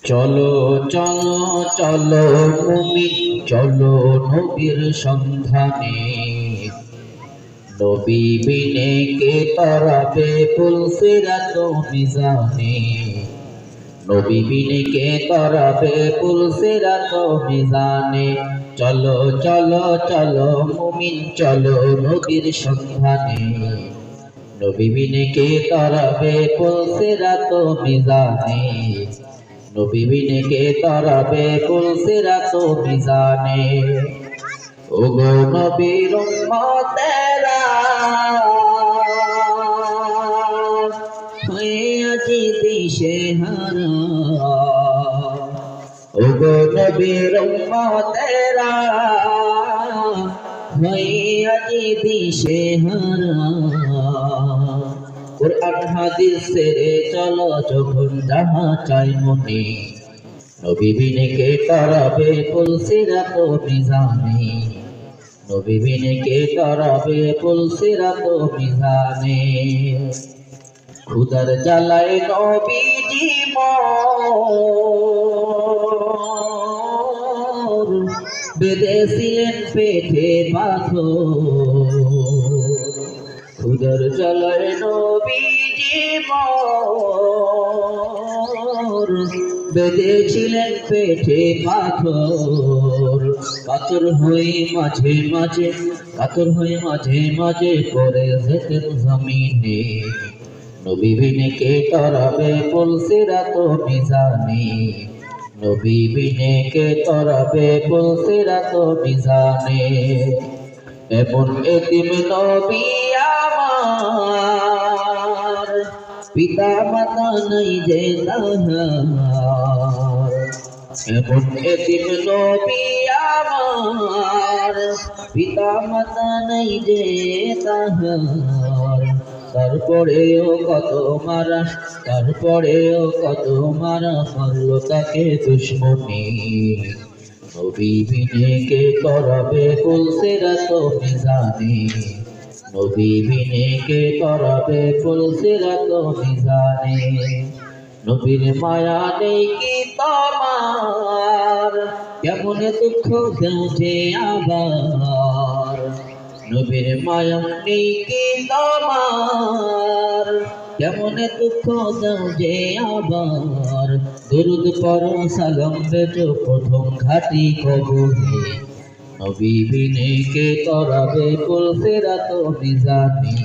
চলো চলো চলো মুমিন চলো নবীর সন্ধানে। নবী বিনে কে তরাবে পুলসিরাত মিজানে। নবী বিনে কে তরাবে পুলসিরাত মিজানে। চলো চলো চলো মুমিন চলো নবীর সন্ধানে। নবী বিনে কে তরাবে পুলসিরাত মিজানে। নবী বিনে কে তরাবে পুলসিরাত মিজানে। ওগো নবীর উম্মতেরা হয়ে আছি দিশেহারা। ওগো নবীর উম্মতেরা হয়ে আছি দিশেহারা। কুরআন হাদিস ছেড়ে চলো যখন যাহা চাই মনে। নবী বিনে কে তরাবে পুলসিরাত মিজানে। নবী বিনে কে তরাবে পুলসিরাত মিজানে। খুদার জ্বালায় নবীজি মোর বেঁধেছিলেন পেটে পাথর। খুদার জ্বালায় নবীজি মোর বেঁধেছিলেন পেটে পাথর। পাথর হয়ে মাঝে মাঝে পাথর হয়ে মাঝে মাঝে পড়ে যেতেন জমিনে। নবী বিনে কে তরাবে পুলসিরাত মিজানে। নবী বিনে কে তরাবে পুলসিরাত মিজানে। এমন এতিম নবী আমার পিতা মাতা নাই যে তাহার। এমন এতিম নবী আমার পিতা মাতা নাই যে তাহার। তারপরেও কত মারা তারপরেও কত মারা মারলো তাকে দুশ্মনী। নবী বিনে কে তরাবে পুলসিরাত মিজানে। নবী বিনে কে তরাবে পুলসিরাত মিজানে। নবীর মায়া নেই কি তোমার কেমন দুঃখ দেওছে আবার। নবীর মায়া নেই কি তোমার কেমন দুঃখ দেওছে আবার। দুরুদ পড়ো সালাম বেজো প্রথম ঘাটি কবরে। নবী বিনে কে তরাবে পুলসিরাত মিজানে।